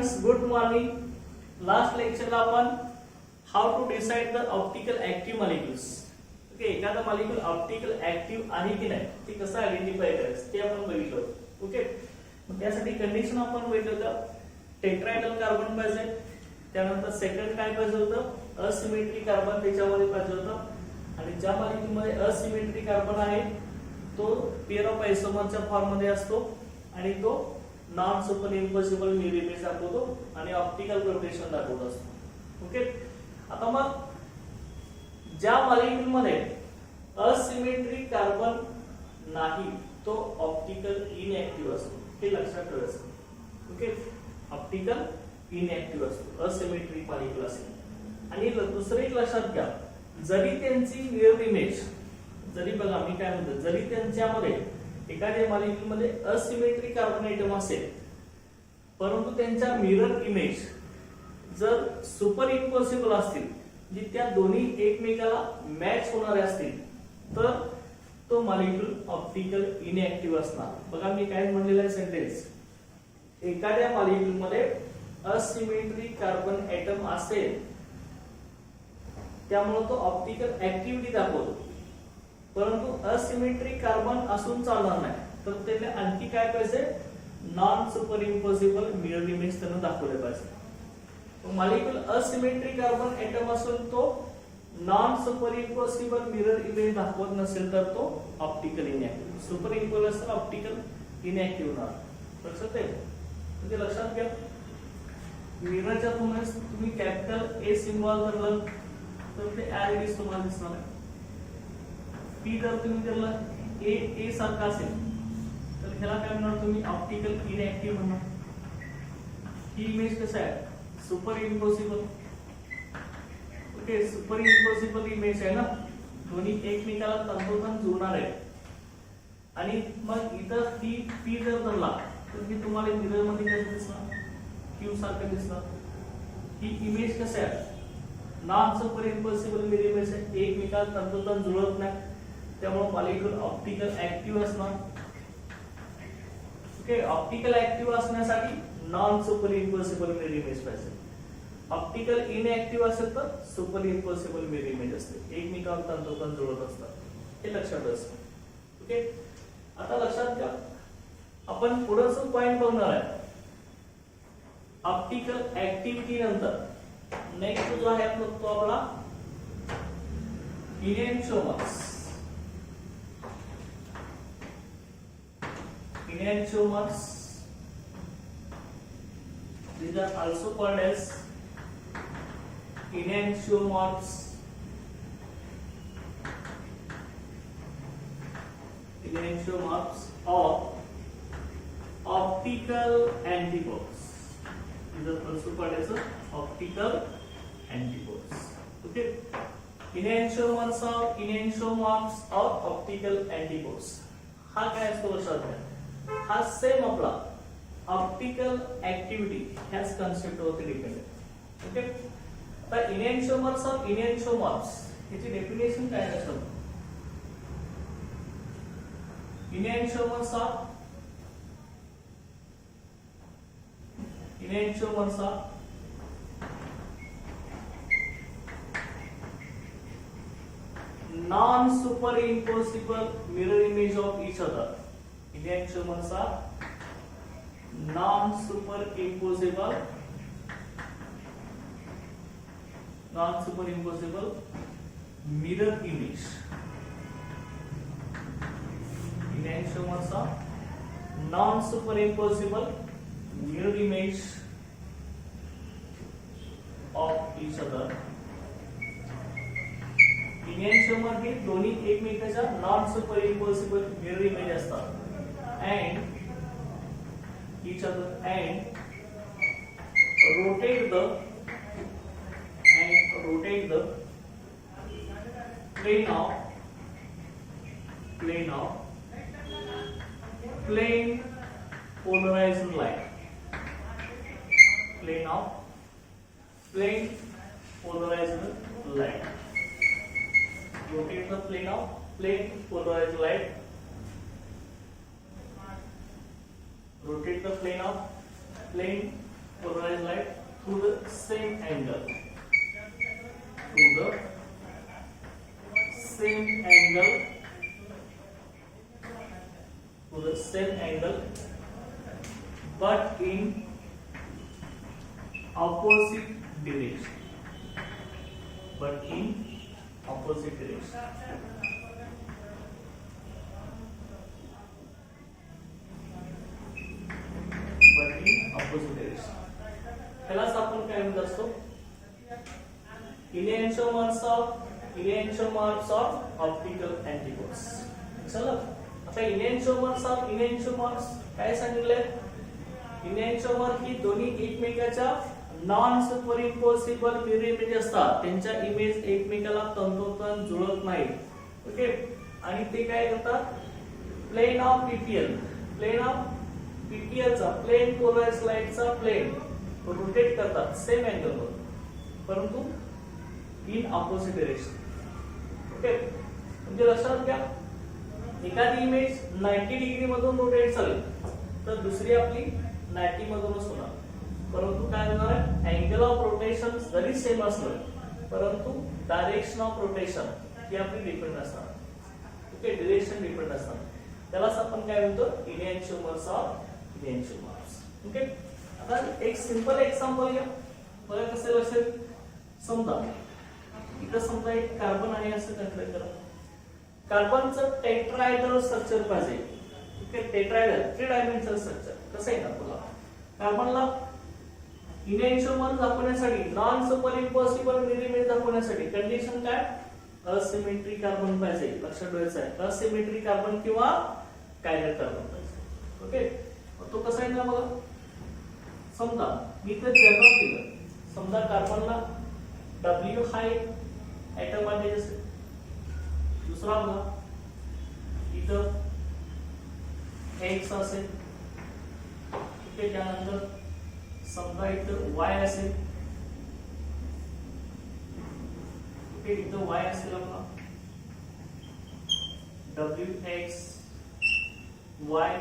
Students, good morning. Last लेक्चरला आपण how to decide the optical active molecules. Okay, एखादा molecule optical active आहे की नाही ते कसं आयडेंटिफाय करायचं ते आपण बघितलं. ओके, मग त्यासाठी कंडिशन आपण बघितलं होतं. टेट्राहेड्रल कार्बन पाहिजे, त्यानंतर सेकंड काय पाहिजे होतं, असिमेट्री कार्बन त्याच्यामध्ये पाहिजे होतं. आणि ज्या मॉलिक्यूल मध्ये असिमेट्री कार्बन आहे तो पेअर ऑफ आयसोमरच्या फॉर्म मध्ये असतो आणि तो non super impossible mirror image दाखवतो आणि ऑप्टिकल प्रोटेक्शन दाखवत असतो. ओके, आता मग ज्या मॉलिक्यूल मध्ये असिमेट्री कार्बन नाही तो ऑप्टिकल इनएक्टिव्ह असतो, हे लक्षात ठेवायचं. ओके, ऑप्टिकल इनएक्टिव्ह असतो असिमेट्री मॉलिक्यूल असेल. आणि दुसरे एक लक्षात घ्या, जरी त्यांची मिरर इमेज, जरी बघा मी काय म्हणतो, जरी त्यांच्यामध्ये एखाद्या मॉलिक्यूल मध्ये असिमेट्री कार्बन एटम असेल परंतु त्यांच्या मिरर इमेज जर सुपर इम्पॉसिबल असतील, जी त्या दोन्ही एकमेकाला मॅच होणारे असतील, तर तो मॉलिक्यूल ऑप्टिकल इनएक्टिव्ह असणार. बघा मी काय म्हणलेलं आहे सेंटेन्स, एखाद्या मॉलिक्यूल मध्ये असिमेट्री कार्बन एटम असेल त्यामुळे तो ऑप्टिकल ऍक्टिव्हिटी दाखवतो. परंतु असिमेट्री कार्बन असून चालणार नाही, तर त्याला आणखी काय पाहिजे, non super impossible mirror image त्यांना दाखवले पाहिजे. मॉलिक्यूल असिमेट्री कार्बन एटम असून तो non super impossible mirror image दाखवत नसेल तर तो ऑप्टिकल इनएक्टिव्ह. सुपर इम्पॉसिबल असेल ऑप्टिकल इनएक्टिव्ह होणार. लक्षात आहे, म्हणजे लक्षात घ्या, मिररच्या तुम्ही कॅपिटल ए सिम्बॉल धरलं तर ते ऍरेडिस तुम्हाला दिसणार आहे. पी जर तुम्ही धरलं ए सारखा असेल तर ह्याला काय म्हणणार तुम्ही, ऑप्टिकल इनएक्टिव्ह म्हणणार. ही इमेज कसं आहे, super impossible. Okay, super impossible image आहे ना, दोन्ही एकमेकाला तंतोतंत जुळणार आहे. आणि मग इथं ही पी जर धरला तर ही तुम्हाला मिरर मध्ये कसं दिसणार, क्यू सारखं दिसणार. ही इमेज कसं आहे, non super impossible mirror image आहे, एकमेकाला तंतोतंत जुळत नाही, त्यामुळे मॉलिक्यूल ऑप्टिकल ऍक्टिव्ह असणार. ओके, ऑप्टिकल ऍक्टिव्ह असण्यासाठी non super impossible mirror image पाहिजे. ऑप्टिकल इनएक्टिव्ह असेल तर सुपर इम्पॉसिबल मिरर इमेज असते, एकमेकाला तंतोतंत जुळत असतात. हे लक्षात असतं. ओके, आता लक्षात घ्या, आपण पुढचा पॉइंट बघणार आहे. ऑप्टिकल ऍक्टिव्हिटी नंतर नेक्स्ट जो आहे तो आपला इनएन्शिओमर्स. Enantiomers, these are also called as enantiomers. Enantiomers or optical antipodes. These are also called as optical antipodes. Okay, enantiomers or optical antipodes. हा काय असतो लक्षात घ्या, हा सेम आपला ऑप्टिकल ऍक्टिव्हिटी ह्याच कन्सेप्ट वरती डिपेंडेंट. ओके, आता इनएन्शिओमर्स ऑफ इनएन्शिओमर्स याची डेफिनेशन काय असतं. इनएन्शिओमर्स of non-superimposable mirror image of each other. Enantiomers are non-superimposable mirror image. Enantiomers are non-superimposable mirror image of each other. इनएन्शिओमर हे दोन्ही एकमेकांच्या non super impossible mirror image असतात and each other and rotate the plane polarized light. Plane polarized light. Rotate the plane polarized light. Rotate the plane polarized light through the same angle, through the same angle, to the same angle, but in opposite direction, but in opposite direction. But in opposite direction. त्यालाच आपण काय म्हणत असतो, enantiomers of optical antipodes. चला आता enantiomers काय सांगितले, enantiomer ही दोन्ही एकमेकाच्या नॉन सुपरइम्पोसिबल मिरर इमेज असतात, त्यांच्या इमेज एकमेकाला तंतोतंत जुळत नाही. ओके, आणि ते काय करतात, प्लेन ऑफ पीटीएल चा प्लेन पोलराइज्ड लाईटचा प्लेन रोटेट करतात सेम अँगल वर, परंतु इन ऑपोजिट डायरेक्शन. ओके, म्हणजे लक्षात घ्या, एखादी इमेज 90 डिग्री मधून रोटेट झाली तर दुसरी आपली 90 मधूनच होणार, परंतु काय होणार आहे, अँगल ऑफ रोटेशन जरी सेम असलं परंतु डायरेक्शन ऑफ रोटेशन ही आपली डिपेंड असणार. ओके, डायरेक्शन डिपेंड असणार. त्यालाच आपण काय म्हणतो, enantiomers of enantiomers. ओके, आता एक सिंपल एक्झाम्पल घ्या, बघा कसं असेल. समजा इथं समजा एक कार्बन आहे असं कन्सिडर करा. कार्बनचं टेट्राहेड्रल स्ट्रक्चर पाहिजे. ओके, टेट्राहेड्रल 3 डायमेन्शनल स्ट्रक्चर कसं आहे ना तुला. कार्बनला enantiomers दाखवण्यासाठी, नॉन सुपरइम्पोसिबल मिरर इमेज दाखवण्यासाठी कंडिशन काय, असिमेट्री कार्बन पाहिजे. लक्षात ठेवायचं आहे, असिमेट्री कार्बन किंवा कायरल कार्बन पाहिजे. ओके, तो कसा आहे ना, बघा समजा मी इथे जनरल केलं, समजा कार्बनला W हा एक ऍटम आहे असेल, दुसरा बघा इथं X असेल. ओके, त्यानंतर समजा इथं Y असेल. ओके, इथं Y असेल आपला WX Y,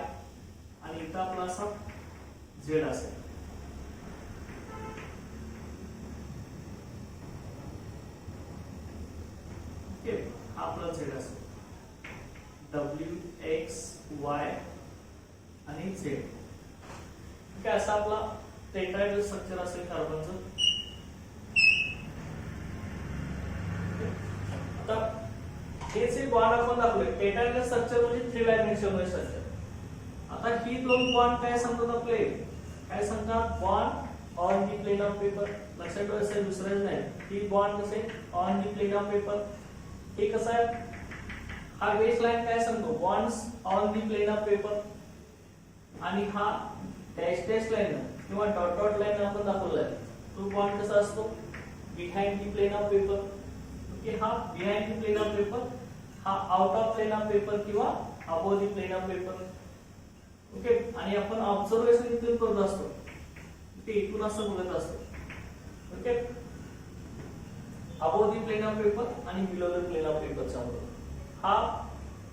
आणि इथं आपला असा Z असेल. ओके, हा आपला Z असेल, WX Y आणि Z. ओके, असा आपला टेट्राहेड्रल स्ट्रक्चर असेल कार्बनचं. आता हे जे बॉन्ड आपण दाखवले, टेट्राहेड्रल स्ट्रक्चर म्हणजे 3 डायमेन्शनल स्ट्रक्चर. आता ही दोन बॉन्ड काय सांगतात आपले, काय सांगतात, bond on the plane of paper. लक्षात ठेवायचं, दुसरंच नाही, ही बॉन्ड कसे on the plane of paper. हे कसं आहे, हा बेस लाईन काय सांगतो, bonds on the plane of paper, आणि हा डॅश लाईन किंवा डॉट लाईन आपण दाखवलाय, तो बॉन्ड कसा असतो, behind the plane of paper. Okay, हा behind the plane of paper, हा out of plane of paper किंवा above the plane of paper. Okay, आणि आपण ऑब्झर्वेशन इथून करत असतो, ते इथून असं बघत असतो. Okay, above the plane of paper आणि बिलो द प्लेन ऑफ पेपरच्या मध्ये हा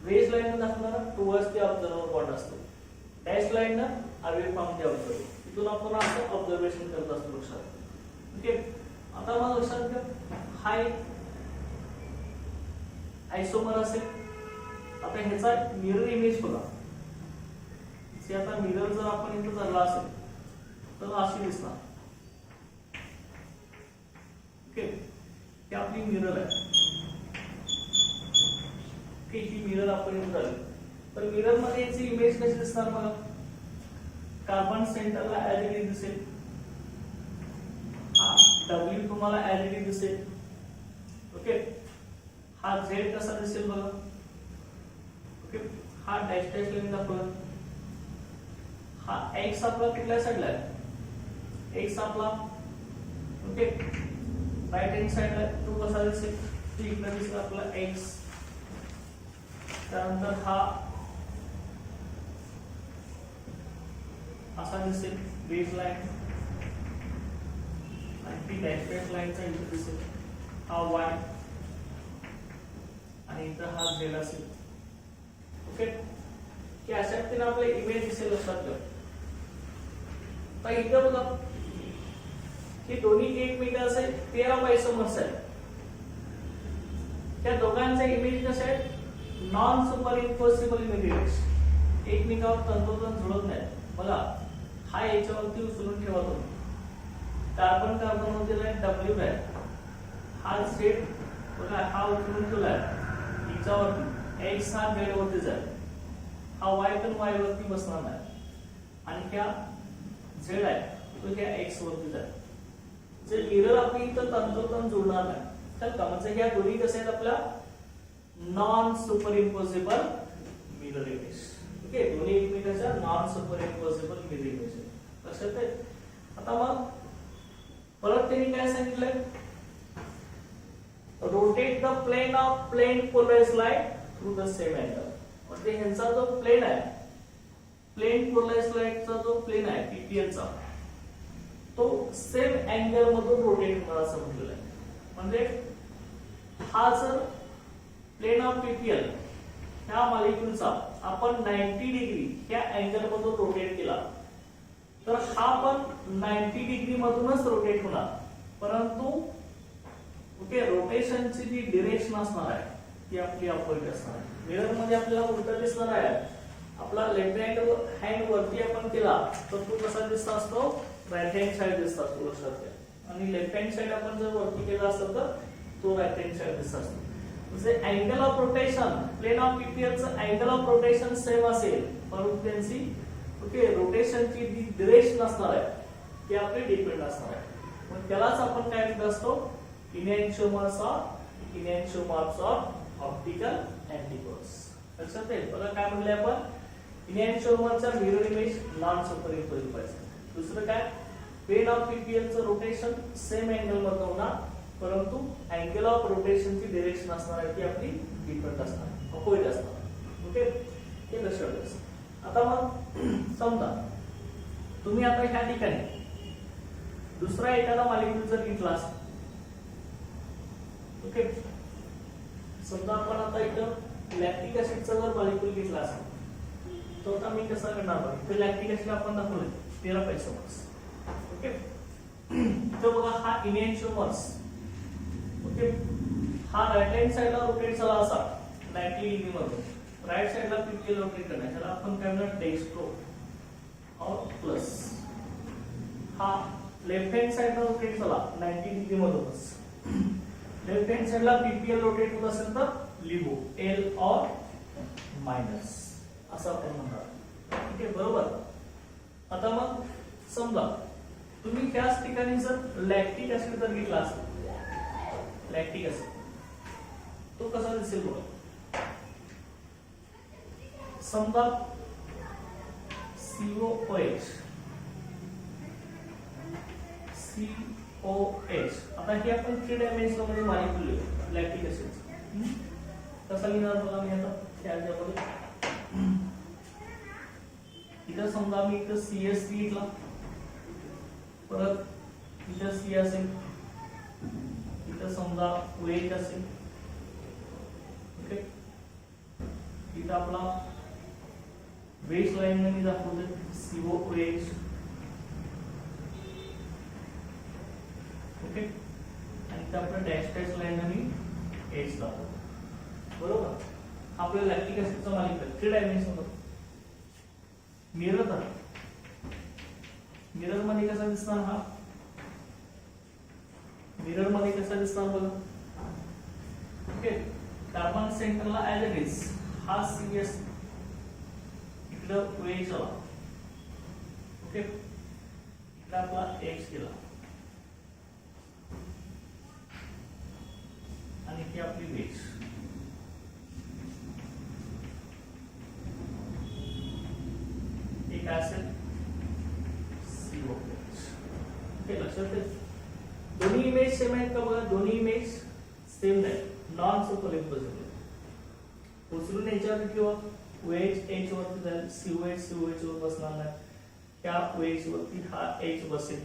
बेस लाईन दाखवणारा टुवर्ड्स दी ऑब्झर्वर बॉन्ड असतो, dash line away from the observer. इथून आपण असं ऑब्झर्वेशन करत असतो. लक्षात. ओके, आता मला लक्षात घ्या, हा एक आयसोमर असेल. आता ह्याचा मिरर इमेज बघा, आता मिरर जर आपण इथं धरला असेल तर अशी दिसणार. ओके, ही आपली मिरर आहे. ओके, ही मिरर आपण इथं धरली तर मिरर मध्ये याची इमेज कशी दिसणार बघा. कार्बन सेंटरला ऍज इट इज दिसेल, हा W तुम्हाला ऍज इट इज दिसेल. ओके, हा Z कसा दिसेल बघा. ओके, हा डॅश लाईन दाखवला. हा X आपला कुठल्या साइडला आहे, X आपला ओके राइट हँड साइडला, तो कसा दिसेल, तो इकडे दिसेल आपला X. त्यानंतर हा असा दिसेल बेस लाईन, आणि ती डॅश लाईनचा इथे दिसेल हा Y, आणि इथं हा Z असेल. ओके, की अशा पद्धतीने आपल्याला इमेज दिसेल. लक्षात ठेवा. तर इथं बघा हे दोन्ही एकमेकांचे पेअर ऑफ आयसोमर्स आहेत. त्या दोघांचे इमेज कसे आहेत? नॉन सुपरइम्पोसिबल इमेजेस, एकमेकावर तंतोतंत जुळत नाही. बघा हा याच्यावरती उचलून ठेवा तुम्ही, कार्बन कार्बन मध्ये डब्ल्यू आहे, हा झेड बघा हा उचलून ठेवलाय याच्यावरती, एक्स हा झेड वरती जाईल, हा वाय पण वाय वरती बसणार नाही, आणि ह्या झेड आहे तो ह्या एक्स वरती जाईल. जे मिरर आपली इथं तंतोतंत जुळणार नाही. तर का म्हणजे ह्या दोन्ही कसे आहेत आपल्या नॉन सुपरइम्पोसिबल मिरर इमेज. ओके, दोन्ही एकमेकांच्या नॉन सुपरइम्पोसिबल मिरर इमेज आहे. लक्षात आहे. आता मग परत त्यांनी काय सांगितलंय? Rotate the plane of plane polarized light through the same angle. म्हणजे ह्यांचा जो प्लेन आहे, प्लेन पोलराइज्ड लाइटचा जो प्लेन आहे पीपीएल चा, तो सेम अँगल मधून रोटेट होणार असं म्हटलेलं आहे. म्हणजे हा जर प्लेन ऑफ पीपीएल ह्या मॉलिक्यूलचा आपण 90 डिग्री ह्या अँगल मधून रोटेट केला तर हा पण 90 डिग्री मधूनच रोटेट होणार. परंतु ओके, रोटेशनची जी डिरेक्शन असणार आहे ती आपली अपोजिट असणार आहे. मिरर मध्ये आपल्याला उलट दिसणार आहे. आपला लेफ्ट हँड वरती आपण केला तर तो कसा दिसत असतो? राईट हँड साइड दिसत असतो, लक्षात घ्या. आणि लेफ्ट हँड साइड आपण जर वरती केला असतं तर तो राईट हँड साइड दिसत असतो. म्हणजे angle of rotation, plane of पीपीएलचं अँगल ऑफ रोटेशन सेम असेल, परंतु त्यांची ओके रोटेशनची जी डिरेक्शन असणार आहे ती आपली डिपेंड असणार आहे. मग त्यालाच आपण काय म्हणत असतो? Enantiomers of optical antipodes. लक्षात आहे. बघा काय म्हणले आपण? इनॅन्शिओमरचा मिरर इमेज नॉन सुपरइम्पोजिबल. दुसरं काय? प्लेन ऑफ पीपीएलचं रोटेशन सेम अँगल मध्ये होणार, परंतु अँगल ऑफ रोटेशनची डिरेक्शन असणार आहे ती आपली डिफरंट असणार, अपोजिट असणार. ओके, हे लक्षात ठेवायचं. आता मग समजा तुम्ही आता ह्या ठिकाणी दुसरा एखादा मॉलिक्यूल जर घेतला असेल, ओके, समजा आपण आता इथं लॅक्टिक ऍसिडचा जर मॉलिक्यूल घेतला असेल तर आता मी कसं करणार बघा. तर लॅक्टिक ऍसिड आपण दाखवले 13 आयसोमर्स. ओके, तर बघा हा इनॅन्शिओमर्स, ओके, हा राईट हँड साइडला रोटेट झाला असा 90 डिग्री मधून, राइट साइडला पीपीएल रोटेट करणार, त्याला आपण काय म्हणणार? डेक्स्ट्रो और प्लस. हा लेफ्ट हँड साइडला रोटेट झाला 90 डिग्री मधूनच, लेफ्ट हँड साइडला पीपीएल रोटेट होत असेल तर लिहो एल और मायनस असं आपण म्हणणार. ठीक आहे, बरोबर. आता मग समजा तुम्ही त्याच ठिकाणी जर लॅक्टिक ऍसिड जर घेतला असेल, लॅक्टिक ऍसिड तो कसा दिसेल बघा. समजा COOH, आता हे आपण 3 डायमेन्शन मध्ये मॉलिक्यूल लिहू लॅक्टिक ऍसिड. कसा लिहिणार बघा मी आता त्याच्यामध्ये. इथं समजा मी इथं CH3 घेतला, परत इथं C असेल, इथं समजा OH असेल. ओके, इथं आपला बेस लाईन ने मी दाखवते COOH. ओके, आणि इथं आपलं डॅश लाईन मी H दाखवतो. बरोबर. आपल्या लॅक्टिक ऍसिडचा मॉलिक्यूल 3 डायमेन्शन मध्ये. मिरर मिरर मध्ये कसा दिसणार? हा मिरर मध्ये कसा दिसणार बघा. ओके, कार्बन सेंटरला ऍज इट इज हा CS इकडं OH आला. ओके, इकडं आपला X गेला आणि ही आपली बेस. एक असेल COOH. ओके, लक्षात ठेवा. दोन्ही इमेज सेम आहेत का बघा? दोन्ही इमेज सेम नाही, नॉन सुपरइम्पोजिबल. उचलून याच्यावर किंवा OH H वरती जाईल, COH वर बसणार नाही, त्या OH वरती हा H बसेल.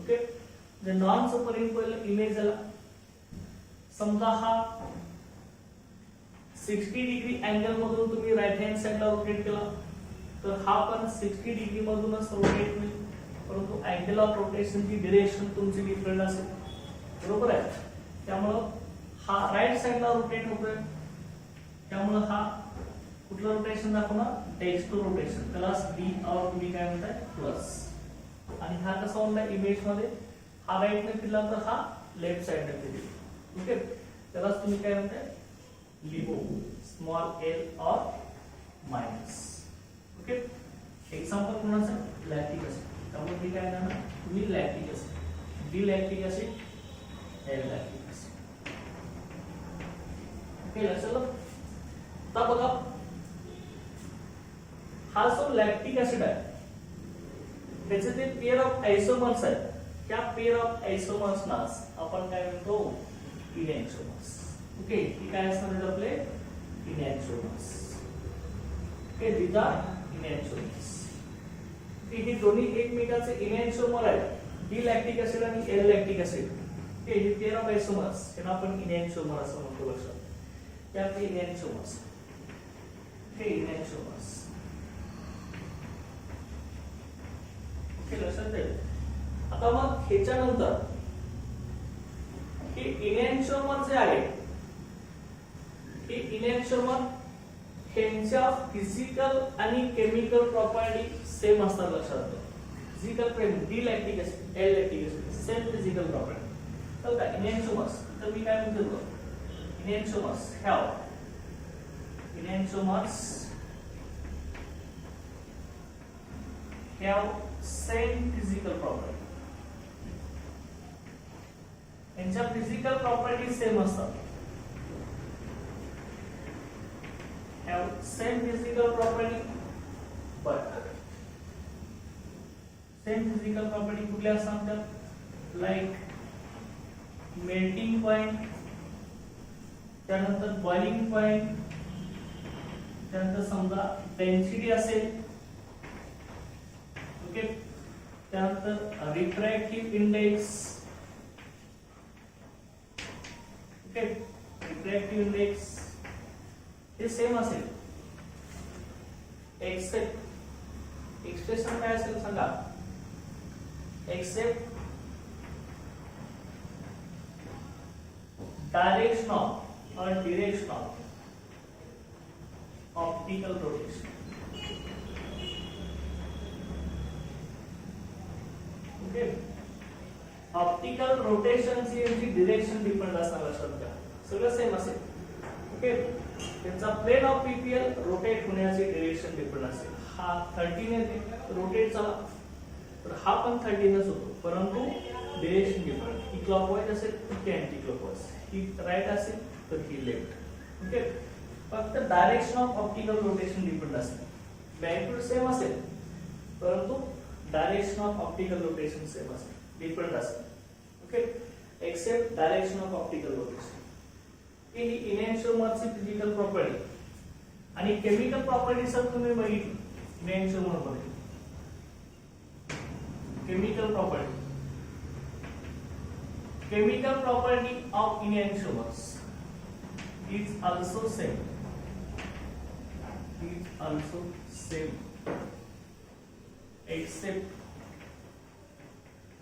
ओके, जे नॉन सुपरइम्पोजिबल इमेज झाला. समजा हा 60 डिग्री अँगल मधून तुम्ही राईट हँड साइडला रोटेट केला तर हा पण 60 डिग्री मधूनच रोटेट होईल. परंतु अँगल ऑफ रोटेशनची डिरेक्शन तुमची डिफरंट असेल, बरोबर आहे. त्यामुळं हा राईट साइडला रोटेट होतोय, त्यामुळं हा कुठलं रोटेशन दाखवणार, एक्स टू रोटेशन, प्लस बी और तुम्ही काय म्हणताय प्लस. आणि हा कसा होता इमेज मध्ये, हा राईटने फिरला तर हा लेफ्ट साइडने फिरेल. ओके, त्यालाच तुम्ही काय म्हणताय लिबो, small L or minus. Okay, example कोणाचं लॅक्टिक ऍसिड, त्यामुळे मी काय करणार तुम्ही lactic acid, D lactic acid, L lactic acid. Okay, लक्षात. आता बघा हा जो लॅक्टिक ऍसिड आहे त्याचे ते पेअर ऑफ आयसोमर्स आहेत, त्या पेअर ऑफ आयसोमर्सना आपण काय म्हणतो इनॅन्शिओमर्स. ओके, ही काय असणार आपले इनॅन्शिओमर्स. ओके, दिस आर इनॅन्शिओमर्स. हे दोन्ही एकमेकांचे इनॅन्शिओमर आहेत, डी लॅक्टिक ऍसिड आणि एल लॅक्टिक ऍसिड. ओके, हे पेअर ऑफ आयसोमर्स त्यांना आपण इनॅन्शिओमर असं म्हणतो. लक्षात, त्यात इनॅन्शिओमर्स. ओके, इनॅन्शिओमर्स. ओके, लक्षात ठेवा. आता मग ह्याच्यानंतर हे इनॅन्शिओमर जे आहे, हे इनॅन्शिओमर ह्यांच्या फिजिकल आणि केमिकल प्रॉपर्टी सेम असतात. लक्षात ठेवा, physical property D lactic acid, L lactic acid same physical property. तर काय इनॅन्शिओमर्स, तर मी काय म्हणतो इनॅन्शिओमर्स have same physical property. यांच्या फिजिकल प्रॉपर्टी सेम असतात. have same physical property but same physical property कुठल्या असतात, लाईक मेल्टिंग पॉइंट, त्यानंतर बॉइलिंग पॉइंट, त्यानंतर समजा डेन्सिटी असेल. ओके, त्यानंतर refractive index. Okay, refractive index हे सेम असेल, एक्सेप्ट एक्सप्रेशन काय असेल सांगा, एक्सेप्ट डायरेक्शन ऑफ और direction of optical rotation. Okay, optical रोटेशनची यांची डिरेक्शन डिफरंट असणार. लक्षात घ्या, सगळं सेम असेल. ओके, त्यांचा प्लेन ऑफ पीपीएल रोटेट होण्याची डिरेक्शन डिफरंट असेल. हा 13 ने रोटेट झाला तर हा पण 13च होतो, परंतु डिरेक्शन डिफरंट. ही क्लॉकवाईज असेल तर अँटी क्लॉकवाईज, ही राईट असेल तर ही लेफ्ट. ओके, फक्त direction of optical rotation different असेल. मॅग्निट्यूड सेम असेल परंतु direction of optical rotation same असेल, डिफरंट असेल. Okay, except direction of optical rotation. ही इनॅन्शिओमरची फिजिकल प्रॉपर्टी आणि केमिकल प्रॉपर्टी सर तुम्ही बघितली इनॅन्शिओमर मध्ये. Chemical property of enantiomers is also same, except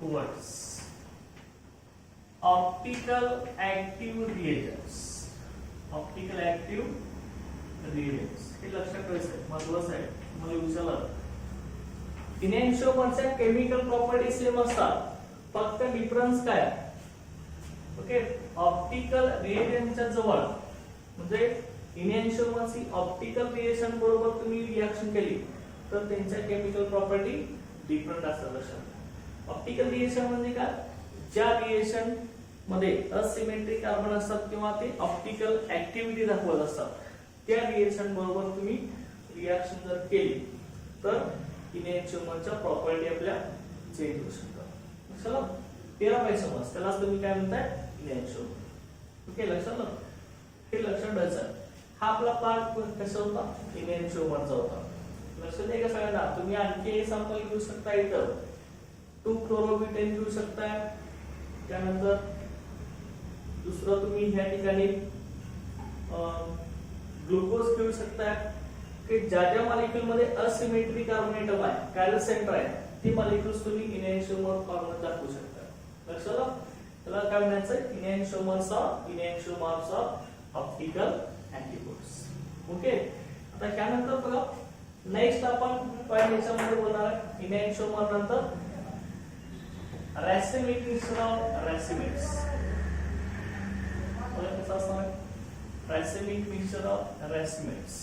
towards optical active reagents. हे लक्षात ठेवायचं, महत्त्वाचं आहे. मला विचारलं इनॅन्शिओमरच्या केमिकल प्रॉपर्टी सेम असतात, फक्त डिफरन्स काय. ओके, ऑप्टिकल रिएजंटच्या जवळ म्हणजे इनॅन्शिओमरची ऑप्टिकल रिएक्शन बरोबर तुम्ही रिएक्शन केली तर त्यांच्या केमिकल प्रॉपर्टी डिफरंट असतात. लक्षात, ऑप्टिकल रिएक्शन म्हणजे काय, ज्या रिएक्शन मध्ये असिमेट्रिक कार्बन असतात किंवा ते ऑप्टिकल ऍक्टिव्हिटी दाखवत असतात, त्या रिएक्शन बरोबर तुम्ही रिएक्शन जर केली तर इनॅन्शिओमरच्या प्रॉपर्टी आपल्या चेंज होऊ शकतात. चला, तेरा पैसा त्याला तुम्ही काय म्हणताय इनॅन्शिओमर. ओके, लक्षात हे लक्षात ठेवायचं. हा आपला पार्ट कसा होता इनॅन्शिओमरचा होता. लक्षात आहे का सगळ्यांना. तुम्ही आणखी एक्झाम्पल घेऊ शकता, इथं 2-chlorobutyne घेऊ शकता. त्यानंतर दुसरं तुम्ही ह्या ठिकाणी ग्लुकोज घेऊ शकता. की ज्या ज्या मॉलिक्यूल मध्ये असिमेट्रिक कार्बन एटम आहे, कायरल सेंटर आहे, ती मॉलिक्युल्स तुम्ही इनॅन्शिओमर फॉर्म मध्ये दाखवू शकता. लक्षात आलं? त्याला काय म्हणायचं? इनॅन्शिओमर्स ऑफ ऑप्टिकल अँटीबॉडीज. ओके. आता त्यानंतर बघा नेक्स्ट आपण पॉइंट याच्यामध्ये बोलणार आहे इनॅन्शिओमर नंतर रॅसिमिक मिक्सचर ऑफ रॅसिमेट्स. बघा कसं असणार आहे रॅसिमिक मिक्सचर ऑफ रॅसिमेट्स.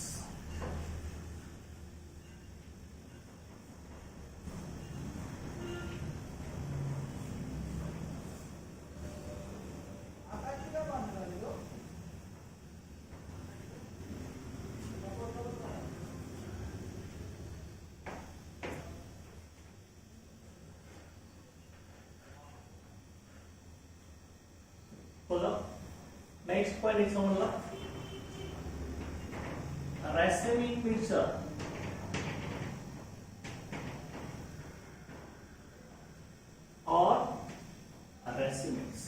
बोला नेक्स्ट पॉइंट इज समजला रॅसिमिक मिक्सचर और रॅसिमेट्स.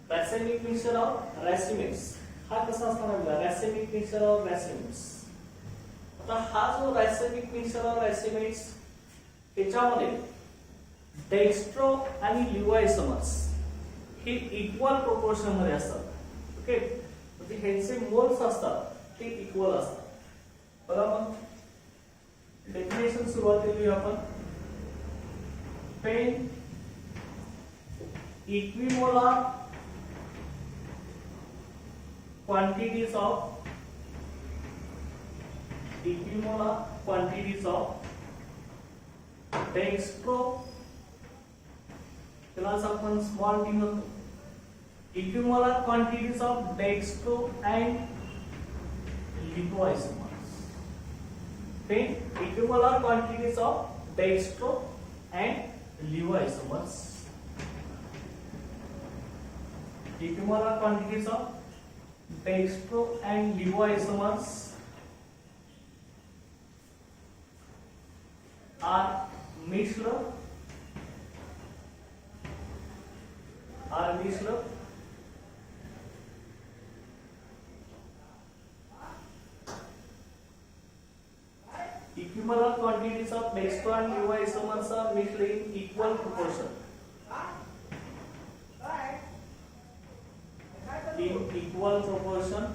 रॅसिमिक मिक्सचर ऑफ रॅसिमेट्स हा कसा असणार आहे? रॅसिमिक मिक्सचर ऑफ रॅसिमेट्स. आता हा जो रॅसिमिक मिक्सचर ऑफ रॅसिमेट्स त्याच्यामध्ये डेक्स्ट्रो आणि लिव्हायसोमर्स हे इक्वल प्रोपोर्शन मध्ये असतात. ओके. म्हणजे ह्यांचे मोल्स असतात ते इक्वल असतात. बघा मग डेफिनेशन सुरुवातीला घेऊ आपण. पेन इक्विमोलार quantities of dextro त्याला आपण स्मॉल टी म्हणतो. Equimolar quantities of dextro and levo isomers. पेन equimolar quantities of dextro and levo isomers. Equimolar quantities of dextro and lipoisomers are mixed equimolar quantities of dextro and lipoisomers are mixed in equal proportion. In equal proportion,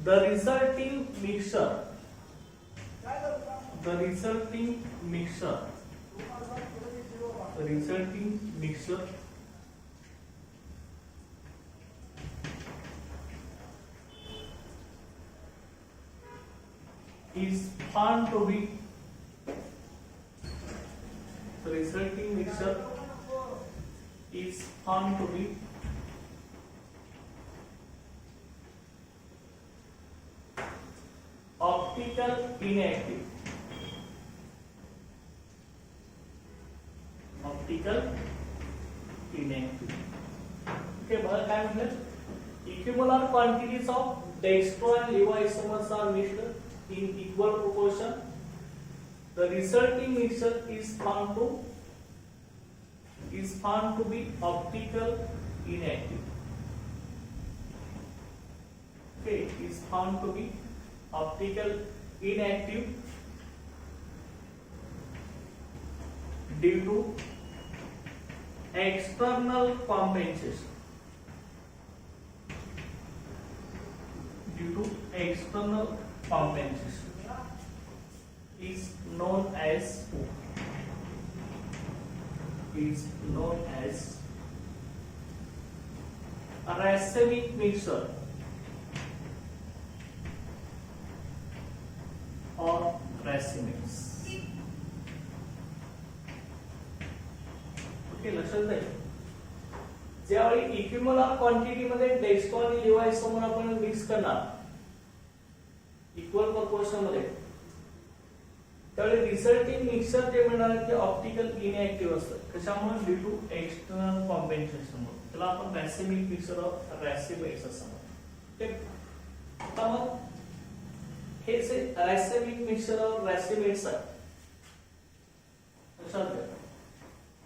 the resulting mixture is found to be optical inactive. Okay, बघा काय म्हटलं? Equimolar quantities of dextro and lipoisomers are mixed in equal proportion. The resulting mixture is found to be optical inactive. Okay, is found to be optical inactive due to external compensation. Is known as a racemic mixture or racemates. Okay, लक्षात जाईल. ज्यावेळी इक्विमोलार quantity मध्ये dextro आणि लिपोआयसोमर आपण mix करणार equal proportion मध्ये, त्यावेळी resulting mixture जे मिळणार ते ऑप्टिकल इनएक्टिव्ह असतं. कशामुळे? Due to external compensation. त्याला आपण रॅसिमिक मिक्सचर ऑफ रॅसिमेट्स असं म्हणतो. ठीक. आता मग हे जे रॅसिमिक मिक्सचर ऑफ रॅसिमेट्स आहे, लक्षात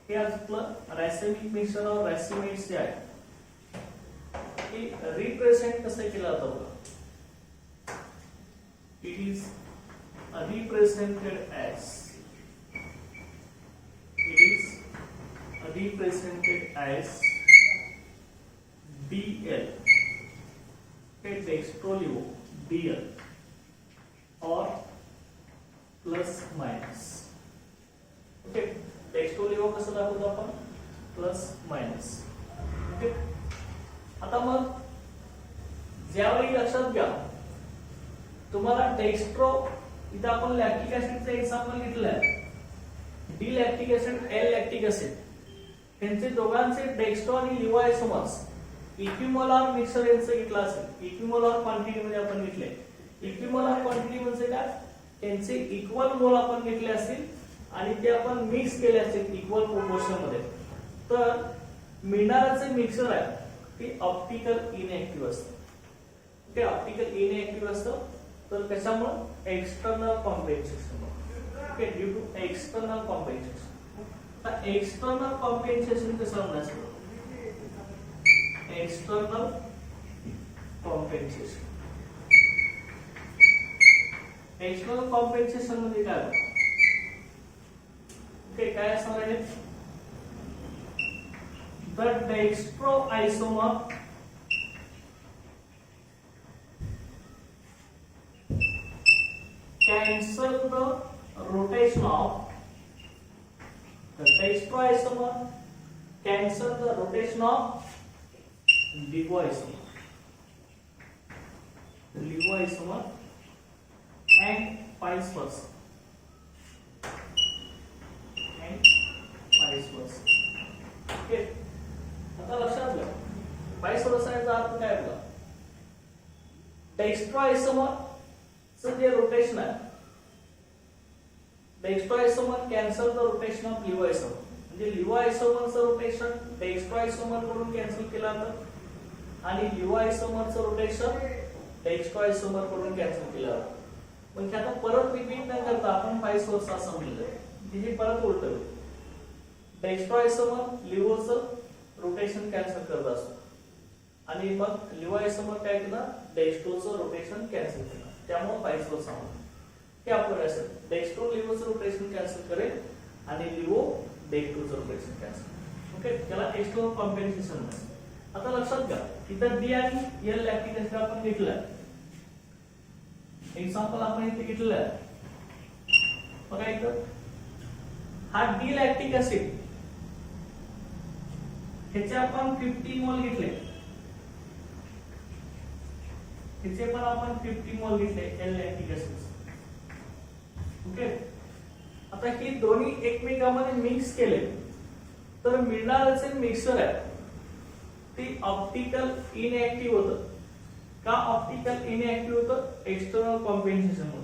घ्या हे आपलं रॅसेमिक मिक्सचर और रॅसिमेट्स जे आहे हे रिप्रेझेंट कसं केलं जातं बघा. It is represented as DL, okay, dextrolivo DL or plus minus. Okay, dextrolivo कसं दाखवतो आपण प्लस मायनस. ओके, आता मग ज्यावेळी लक्षात घ्या तुम्हाला डेक्स्ट्रो इथं आपण लॅक्टिक ऍसिडचं एक्झाम्पल घेतलं आहे. D lactic acid L lactic acid त्यांचे दोघांचे डेक्स्ट्रो आणि लिव्हो आयसोमर्स इक्विमोलार मिक्सर यांचं घेतलं असेल. इक्विमोलार क्वांटिटी मध्ये आपण घेतले. इक्विमोलार क्वांटिटी म्हणजे काय, त्यांचे इक्वल मोल आपण घेतले असतील आणि ते आपण मिक्स केले असतील इक्वल प्रोपोर्शन मध्ये, तर मिळणारं जे मिक्सर आहे ते ऑप्टिकल इनएक्टिव्ह असतं. ओके, ऑप्टिकल इनएक्टिव्ह असतं तर कशामुळे external compensation. Okay, due to external compensation. आता एक्सटर्नल कॉम्पेन्सेशन कसं म्हणायचं, एक्सटर्नल कॉम्पेन्सेशन. एक्सटर्नल कॉम्पेन्सेशन म्हणजे काय, ओके काय असणार आहे, the dextro isomer cancel the rotation of the dextroisomer, cancel the rotation of levoisomer, and vice versa, okay. आता लक्षात घ्या vice versa याचा अर्थ काय होता, dextroisomer जे रोटेशन आहे, डेक्स्ट्रोआयसोमर कॅन्सल द रोटेशन ऑफ लिव्हो आयसोमर, म्हणजे लिव्हो आयसोमरचं रोटेशन डेक्स्ट्रोआयसोमर कडून कॅन्सल केलं जातं आणि लिव्हो आयसोमरचं रोटेशन डेक्स्ट्रोआयसोमर कडून कॅन्सल केलं जातं. पण आता परत रिपीट न करता आपण वाइस वर्सा असं म्हणलं, हे परत उलट होईल. डेक्स्ट्रोआयसोमर लिव्होचं रोटेशन कॅन्सल करत असतो आणि मग लिव्हो आयसोमर काय केलं, डेक्स्ट्रोचं रोटेशन कॅन्सल केलं, त्यामुळे वाइस वर्सा म्हणतात. हे आपण असं डेक्स्ट्रो लिव्होचं रोटेशन कॅन्सल करेल आणि लिव्हो डेक्स्ट्रोचं रोटेशन कॅन्सल. ओके, त्याला एक्सटर्नल कॉम्पेन्सेशन म्हणतात. आता लक्षात घ्या इथं डी आणि एल लॅक्टिक ऍसिड आपण घेतलं, एक्झाम्पल आपण इथे घेतलेलं आहे बघा. इथं हा डी लॅक्टिक ऍसिड ह्याचे आपण 50 मोल घेतले, ह्याचे पण आपण 50 मोल घेतले एल लॅक्टिक ऍसिड. ओके, आता ही दोन्ही एकमेकांमध्ये मिक्स केले तर मिळणारं जे मिक्सर आहे ते ऑप्टिकल इनएक्टिव्ह होतं. का ऑप्टिकल इनएक्टिव्ह होतं, एक्सटर्नल कॉम्पेन्सेशन होतं.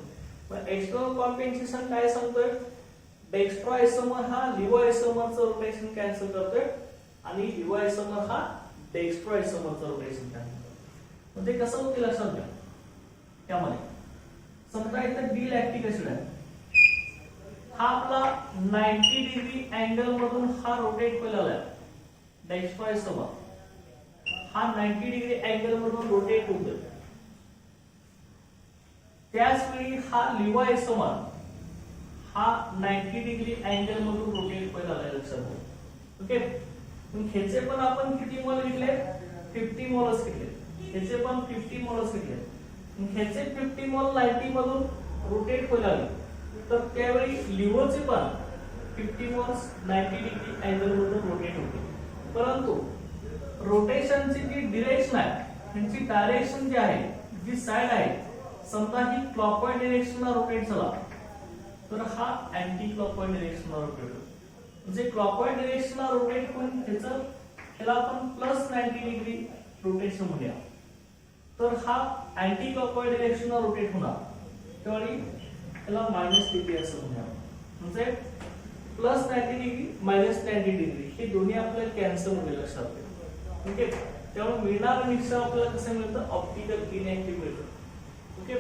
पण एक्सटर्नल कॉम्पेन्सेशन काय सांगतोय, डेक्स्ट्रोआयसोमर हा लिव्हो आयसोमरचं रोटेशन कॅन्सल करतोय आणि लिव्हो आयसोमर हा डेक्स्ट्रोआयसोमरचं रोटेशन कॅन्सल करतोय. म्हणजे कसं होतं लक्षात घ्या, त्यामध्ये समजा इथं डी लॅक्टिक ऍसिड आहे, हा आपला 90 डिग्री अँगल मधून हा रोटेट केलेला आहे. डेक्स्ट्रोआयसोमर हा 90 डिग्री अँगल मधून रोटेट होतोय. त्याच वेळी हा लिव्हो आयसोमर हा 90 डिग्री अँगल मधून रोटेट केलेला आहे, लक्षात घ्या. ओके, मग ह्याचे पण आपण किती मोल घेतले, 50 मोलच घेतले. ह्याचे पण 50 मोलच घेतले. मग ह्याचे 50 मोल 90 मधून रोटेट व्हायला लागले तर त्यावेळी लिव्होचे पण 50 मोल्स 90 डिग्री अँगल मधून रोटेट होते. परंतु रोटेशनची जी डिरेक्शन आहे, त्यांची डायरेक्शन जी आहे, जी साइड आहे, समजा ही क्लॉकवाइज डिरेक्शनला रोटेट झाला तर हा अँटी क्लॉकवाइज डिरेक्शनला रोटेट होतो. म्हणजे क्लॉकवाइज डिरेक्शनला रोटेट होऊन त्याला आपण प्लस 90 डिग्री रोटेशन म्हणूया, तर हा अँटी क्लॉकवाइज डिरेक्शनला रोटेट होणार, त्यावेळी त्याला मायनस डिग्री असं म्हणूया. म्हणजे प्लस 90 डिग्री मायनस 90 डिग्री हे दोन्ही आपल्याला कॅन्सल होईल, लक्षात घ्या. ओके, त्यामुळे मिळणारं मिक्सर आपल्याला कसं मिळतं, ऑप्टिकल इनएक्टिव्ह मिळतं. ओके,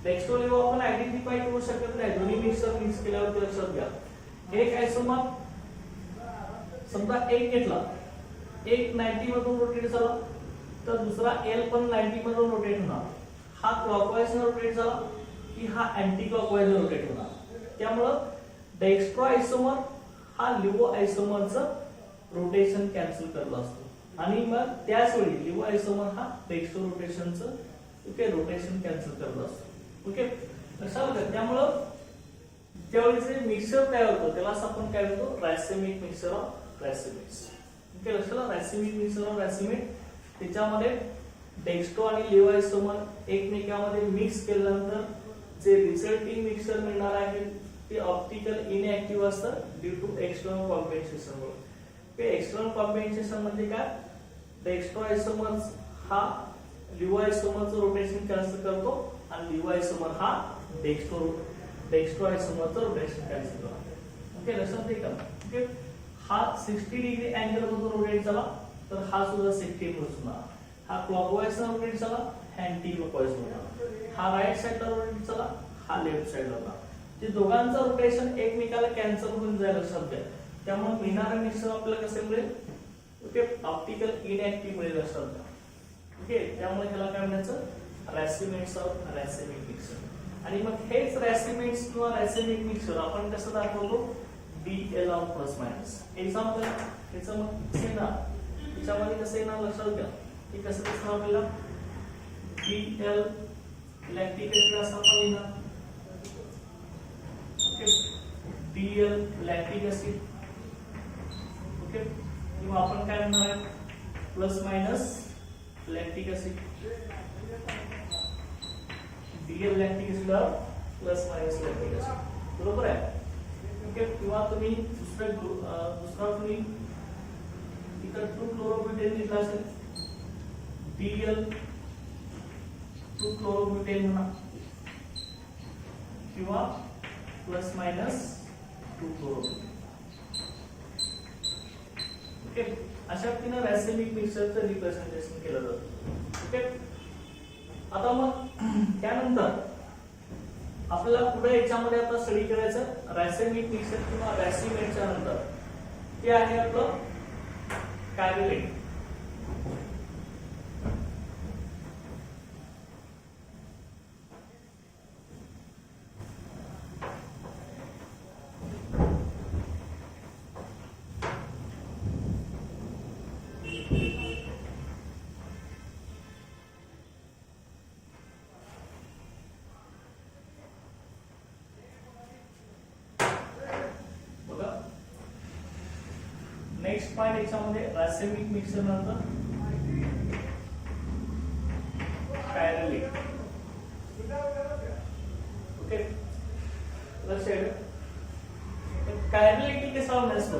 डेक्स्ट्रो लिव्हो आपण आयडेंटिफाय करू शकत नाही, दोन्ही मिक्सर मिक्स केल्यावरती लक्षात घ्या. एक आयसोमर समजा एक घेतला, एक 90 मधून रोटेट झाला तर दुसरा एल पण 90 मधून रोटेट होणार. हा क्लॉकवाईज रोटेट झाला की हा अँटी क्लॉकवाईज रोटेट होणार. त्यामुळं डेक्स्ट्रो आयसोमर हा लिव्हो आयसोमरचं रोटेशन कॅन्सल करत असतो आणि मग त्याच वेळी लिव्हो आयसोमर हा डेक्स्ट्रो रोटेशनचं रोटेशन कॅन्सल करत असतो. ओके, लक्षात घ्या. त्यामुळं ज्यावेळी जे मिक्सचर तयार होतं त्याला आपण काय म्हणतो, रॅसेमिक मिक्सचर ऑफ रॅसेमिक्स. ओके, लक्षात, रॅसेमिक मिक्सचर ऑफ रॅसेमिक. त्याच्यामध्ये डेक्स्ट्रो आणि लिव्हो आयसोमर एकमेकांमध्ये मिक्स केल्यानंतर जे रिझल्टिंग मिक्सचर मिळणार आहे ते ऑप्टिकल इनएक्टिव्ह असतं due to external compensation. External compensation म्हणजे काय, डेक्स्ट्रो आयसोमर्स हा लिव्हो आयसोमरचं रोटेशन कॅन्सल करतो आणि लिव्हो आयसोमर हा डेक्स्ट्रो आयसोमरचं रोटेशन कॅन्सल करतो. ओके, लक्षात येईल का. ओके, हा 60 डिग्री अँगल मधून रोटेट झाला तर हा सुद्धा 60 होणार. हा क्लॉकवाईज रोटेट झाला, अँटी क्लॉकवाईज होणार. हा राईट साइडला रोटेट झाला, हा लेफ्ट साइडला होणार. जे दोघांचं रोटेशन एकमेकाला कॅन्सल होऊन जाईल लक्षात घ्या. त्यामुळे मिळणारं मिक्सर आपल्याला कसे मिळेल, ओके, ऑप्टिकल इनएक्टिव्ह मिळेल लक्षात घ्या. ओके, त्यामुळे ह्याला काय म्हणायचं, रॅसिमेट्स ऑफ रॅसेमिक मिक्सर. आणि मग हेच रॅसिमेट्स किंवा रॅसेमिक मिक्सर आपण कसं दाखवतो, DL of plus minus. Example याचं मग कसं येणार, त्याच्यामध्ये कसं येणार लक्षात घ्या. हे कसं कसं आपल्याला DL लॅक्टिक ऍसिड असं पण येणार. Okay, DL lactic acid. Okay, किंवा आपण काय म्हणणार आहे, plus minus lactic acid. DL lactic acid plus minus lactic acid, बरोबर आहे. ओके, किंवा तुम्ही दुसरा तुम्ही इथं 2-chlorobutyl लिहिला असेल, DL 2-chlorobutyl म्हणा किंवा प्लस मायनस 2-chlorobutyl. ओके, अशा पद्धतीने रॅसेमिक मिक्सरचं रिप्रेझेंटेशन केलं जातं. ओके, आता मग त्यानंतर आपल्याला पुढे याच्यामध्ये आता स्टडी करायचं रॅसेमिक मिक्सर किंवा रॅसिमेटच्या नंतर ते आहे आपलं कॅरिलेट. नेक्स्ट पॉइंट याच्यामध्ये रॅसेमिक मिक्सर नंतर कॅरिलेट. ओके, लक्षात कॅरिलेट कैसा होना है इसको,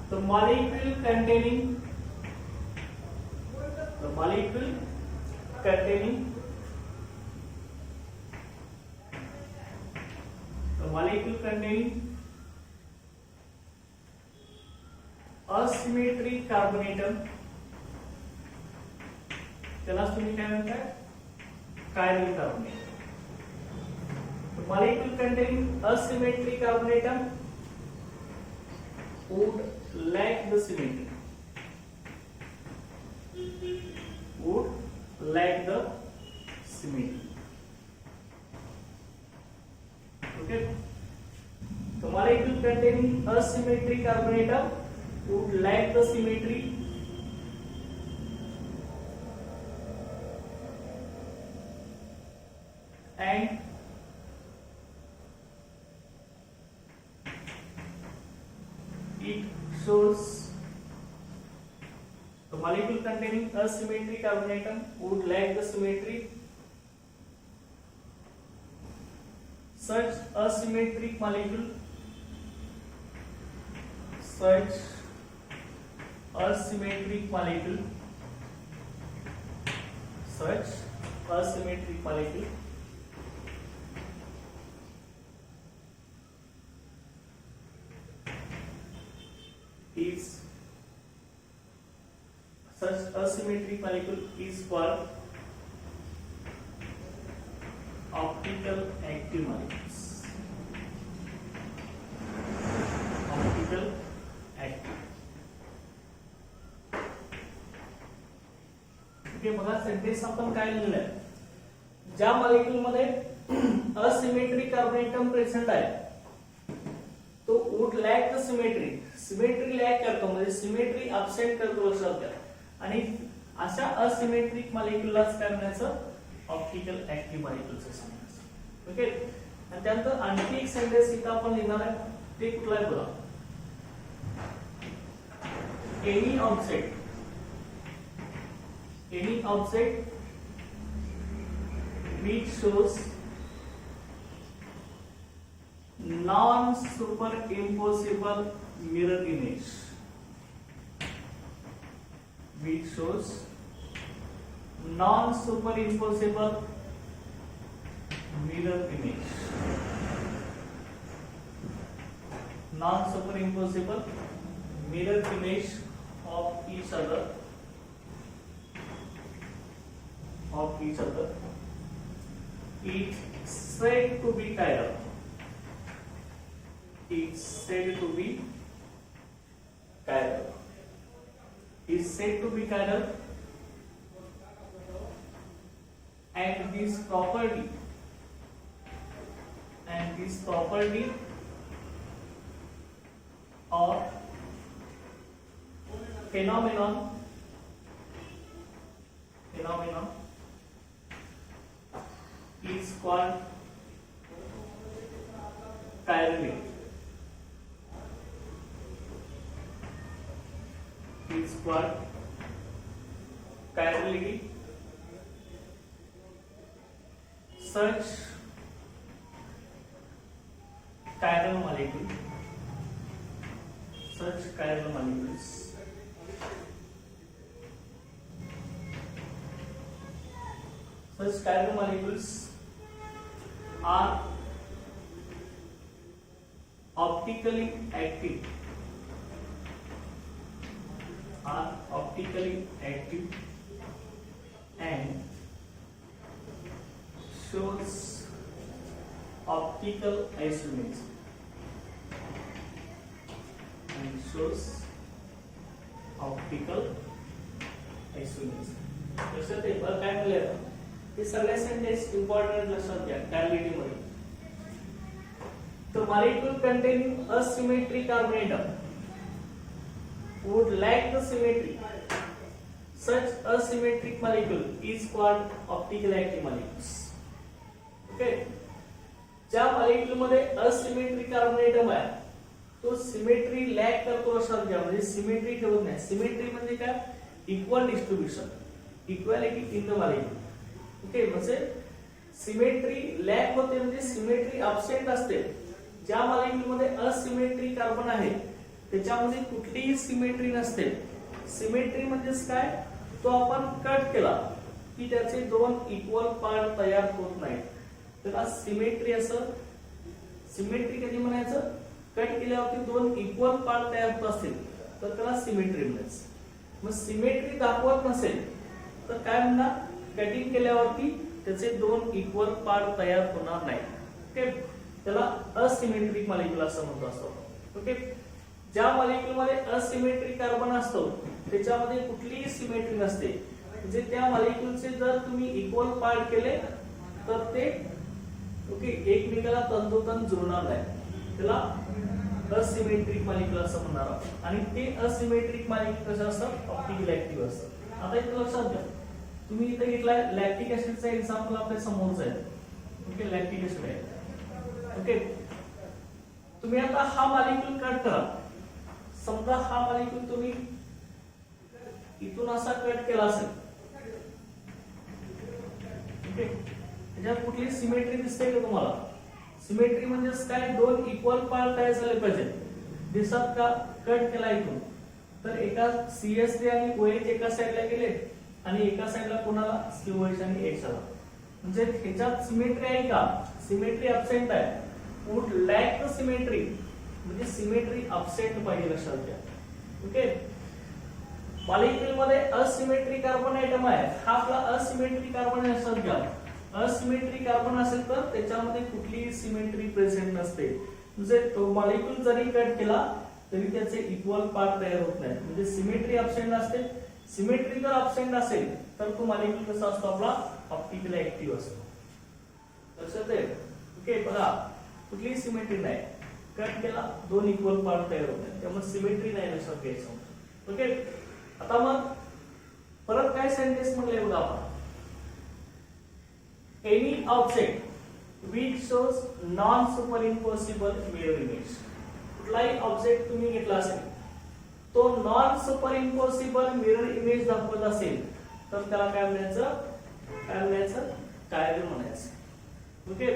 the molecule containing asymmetric carbonatum, त्याला तुम्ही काय म्हणताय, chiral carbonate. The molecule containing asymmetric carbonatum would lack the symmetry. Okay. The molecule containing asymmetric carbonatum would lack the symmetry and it shows the molecule containing asymmetric carbonatum would lack the symmetry. Such asymmetric molecule is called optical active. active molecules. Optical active. Okay, बघा sentence आपण काय लिहिलंय, ज्या molecule मध्ये asymmetric कार्बोनेटम present आहे तो would lack the symmetry, symmetry lack करतो म्हणजे सिमेट्री अब्सेंट करतो लक्षात घ्या, आणि अशा असिमेट्रिक मॉलिक्यूललाच काय म्हणायचं, ऑप्टिकल ऍक्टिव्ह मॉलिक्यूल्स असं म्हणायचं. ओके, आणि त्यानंतर आणखी एक सेंटेन्स इथं आपण लिहिणार आहे, ते कुठला आहे बघा, any object which shows non-superimposable mirror image, which shows non-superimposable mirror image, non-superimposable mirror image of each other, it's said to be chiral. It's said to be chiral. Is said to be chiral, and this property or phenomenon is called chirality. Is called chirality. Such chiral molecules are optically active, and shows optical isomerism. लक्षात आहे बरं काय म्हणलं, हे सगळे sentence important लक्षात घ्या quality मध्ये. The molecule containing asymmetric carbonatum would lack the symmetry. Such asymmetric molecule is called optical active molecules. Okay. ज्या मॉलिक्यूल मध्ये असिमेट्रिक कार्बोनेटम आहे तो सिमेट्री लॅक करतो लक्षात घ्या, म्हणजे सिमेट्री ठेवत नाही. सिमेट्री म्हणजे काय, equal distribution, equality in the molecule. Okay, म्हणजे सिमेट्री लॅक होते म्हणजे सिमेट्री अब्सेंट असते. ज्या मॉलिक्यूल मध्ये असिमेट्रिक कार्बन आहे त्याच्यामध्ये कुठलीही सिमेट्री नसते. सिमेट्री म्हणजेच काय, तो आपण कट केला की त्याचे दोन इक्वल पार्ट तयार होत नाहीत, त्याला सिमेट्री असं. सिमेट्री कधी म्हणायचं, कट केल्यावरती दोन इक्वल पार्ट तयार होत असतील तर त्याला सिमेट्री म्हणायचं. मग सिमेट्री दाखवत नसेल तर काय म्हणणार, कटिंग केल्यावरती त्याचे दोन इक्वल पार्ट तयार होणार नाही. ओके, त्याला असिमेट्रिक मॉलिक्यूल असं म्हणतो असतो. ओके, ज्या मॉलिक्यूल मध्ये असिमेट्रिक कार्बन असतो त्याच्यामध्ये कुठलीही सिमेट्री नसते, म्हणजे त्या मॉलिक्यूलचे जर तुम्ही इक्वल पार्ट केले तर ते ओके एकमेकाला तंतोतंत जुळणार नाही, त्याला असिमेट्रिक मॉलिक्यूल असं म्हणणार आहोत. आणि ते असिमेट्रिक मॉलिक्यूल कसे असतात, ऑप्टिकल ऍक्टिव्ह असतात. आता इथे लक्षात घ्या, तुम्ही इथे घेतलाय लॅक्टिक ऍसिडचा एक्झाम्पल आपल्या समोरच आहे. ओके, लॅक्टिक ऍसिड आहे. ओके, तुम्ही आता हा मॉलिक्यूल कट करा. समजा हा मॉलिक्यूल तुम्ही इथून असा कट केला असेल. ओके, त्याच्यात कुठली सिमेट्री दिसते का तुम्हाला? सिमेट्री म्हणजे काय, दोन इक्वल पार्ट तयार झाले पाहिजे. दिसत का, कट केला इथून तर एका CH3 आणि OH एका साइडला गेले आणि एका साइडला कोणाला COH आणि H आला, म्हणजे ह्याच्यात सिमेट्री आहे का, सिमेट्री अब्सेंट आहे. वुड लॅक द सिमेट्री म्हणजे सिमेट्री अब्सेंट पाहिजे लक्षात घ्या. ओके, मॉलिक्यूल मध्ये असिमेट्रिक कार्बन आयटम आहे, हा आपला असिमेट्रिक कार्बन लक्षात घ्या. असिमेट्री कार्बन असेल तर त्याच्यामध्ये कुठलीही सिमेट्री प्रेझेंट नसते, म्हणजे तो मॉलिक्यूल जरी कट केला तरी त्याचे इक्वल पार्ट तयार होत नाही, म्हणजे सिमेट्री अब्सेंट असते. सिमेट्री जर अब्सेंट असेल तर तो मॉलिक्यूल कसा असतो आपला ऑप्टिकली ऍक्टिव्ह असतो. लक्षात आहे. ओके बघा कुठलीही सिमेट्री नाही, कट केला दोन इक्वल पार्ट तयार होत नाही, त्यामुळे सिमेट्री नाही लक्षात घ्यायचं. ओके आता मग परत काय सेंटेन्स म्हणले बघा आपण, any object which shows non superimposable mirror image. कुठलाही ऑब्जेक्ट तुम्ही घेतला असेल तो नॉन सुपरइम्पॉसिबल मिरर इमेज दाखवत असेल तर त्याला काय म्हणायचं, कायरल म्हणायचं. ओके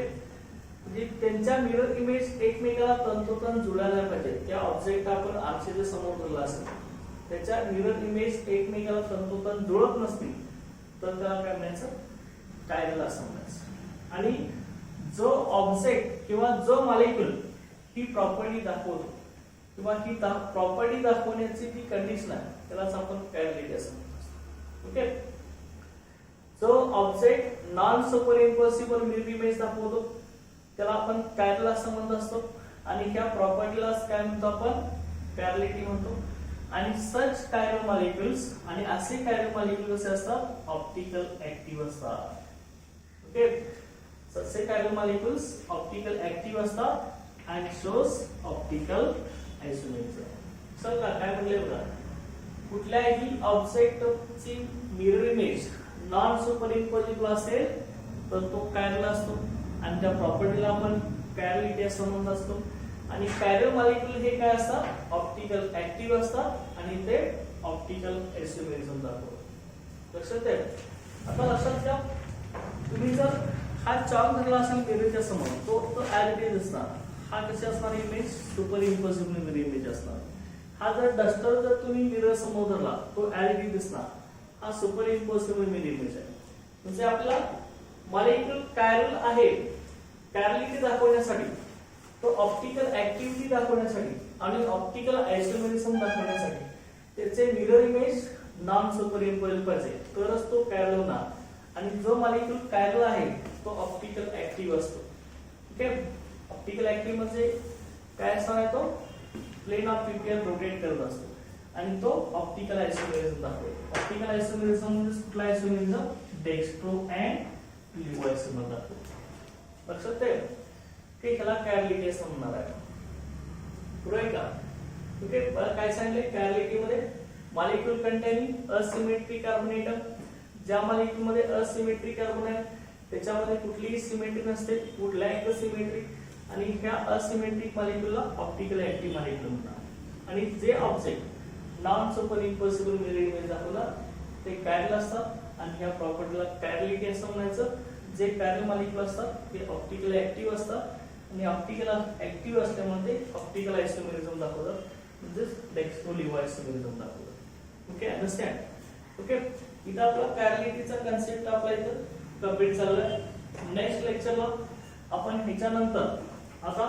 म्हणजे त्यांच्या मिरर इमेज एकमेकाला तंतोतंत जुळायला पाहिजे. त्या ऑब्जेक्ट आपण आरशाच्या समोर धरला असेल त्याच्या मिरर इमेज एकमेकाला तंतोतंत जुळत नसतील तर त्याला काय म्हणायचं, कायरल असं म्हणायचं. आणि जो ऑब्जेक्ट किंवा जो मॉलिक्यूल ही प्रॉपर्टी दाखवतो किंवा ही प्रॉपर्टी दाखवण्याची ती कंडिशन आहे त्यालाच आपण कायरलिटी असं म्हणतो. ओके जो object non superimposable mirror image दाखवतो त्याला आपण कायरल असं म्हणत असतो, आणि ह्या प्रॉपर्टीलाच काय म्हणतो आपण, कायरलिटी म्हणतो. आणि सच कायरल मॉलिक्युल्स, आणि असे कायरल मॉलिक्युल कसे असतात, ऑप्टिकल ऍक्टिव्ह असतात. ओके सचे कायरल मॉलिक्युल्स ऑप्टिकल ऍक्टिव्ह असतात and shows optical isomerism. Sir काय म्हणले बघा, कुठल्याही ऑब्जेक्टची मिरर इमेज नॉन सुपरइम्पोजिबल असेल तर तो कायरल असतो, आणि त्या प्रॉपर्टीला आपण कायरलिटी असं म्हणत असतो. आणि कायरल मॉलिक्यूल हे काय असतात, ऑप्टिकल ऍक्टिव्ह असतात, आणि ते ऑप्टिकल आयसोमेरिझम दाखवतात. लक्षात आहे. आता लक्षात घ्या, तुम्ही जर हा चॉक धरला असेल मिररच्या समोर तो ऍज इट इज असणार, हा कसे असणार image, super impossible mirror image असणार. हा जर डस्टर जर तुम्ही मिरर समोर धरला तो ऍज इट इज दिसणार, हा सुपर इम्पॉसिबल मिरर इमेज आहे. म्हणजे आपला मॉलिक्यूल कायरल आहे, कायरलिटी दाखवण्यासाठी, तो ऑप्टिकल ऍक्टिव्हिटी दाखवण्यासाठी आणि ऑप्टिकल आयसोमेरिझम दाखवण्यासाठी त्याचे mirror image non super impossible पाहिजे तरच तो कायरल होणार. आणि जो मॉलिक्यूल कायरल आहे तो ऑप्टिकल ऍक्टिव्ह असतो. ओके ऑप्टिकल ऍक्टिव्ह म्हणजे काय असणार आहे, तो प्लेन ऑफ पीपीएल रोटेट करत असतो, आणि तो ऑप्टिकल आयसोमेरिझम दाखवतो. ऑप्टिकल आयसोमेरिझम म्हणजे कुठला आयसोमेरिझम, डेक्स्ट्रो अँड लिव्हो आयसोमेरिझम दाखवतो. लक्षात आहे की ह्याला कायरलिटी असं म्हणणार आहे. पुढे का ओके काय सांगितले, कायरलिटी मध्ये molecule containing asymmetric carbon atom. ज्या मॉलिक्यूल मध्ये असिमेट्रिक कार्बन आहे त्याच्यामध्ये कुठलीही सिमेट्री नसते, कुठल्या एक सिमेट्री, आणि ह्या असिमेट्रिक मॉलिक्यूलला ऑप्टिकल ऍक्टिव्ह मॉलिक्यूल म्हणतात. आणि जे object non super impossible mirror image दाखवला ते कायरल असतात, आणि ह्या प्रॉपर्टीला कायरलिटी असं म्हणायचं. जे कायरल मॉलिक्यूल असतात ते ऑप्टिकल ऍक्टिव्ह असतात, आणि ऑप्टिकल ऍक्टिव्ह असल्यामुळे ते ऑप्टिकल आयसोमेरिझम दाखवतात, म्हणजे डेक्स्ट्रो लिव्हो आयसोमेरिझम दाखवतात. Okay understand. ओके इथं आपला कायरलिटीचा कन्सेप्ट आपला इथं कंप्लीट झालाय. नेक्स्ट लेक्चरला आपण ह्याच्यानंतर आता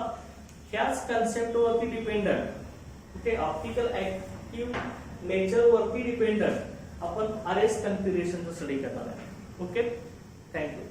ह्याच कन्सेप्ट वरती dependent okay optical active nature वरती डिपेंडंट आपण आरएस कॉन्फिगरेशनचा स्टडी करणार आहे. Okay thank you.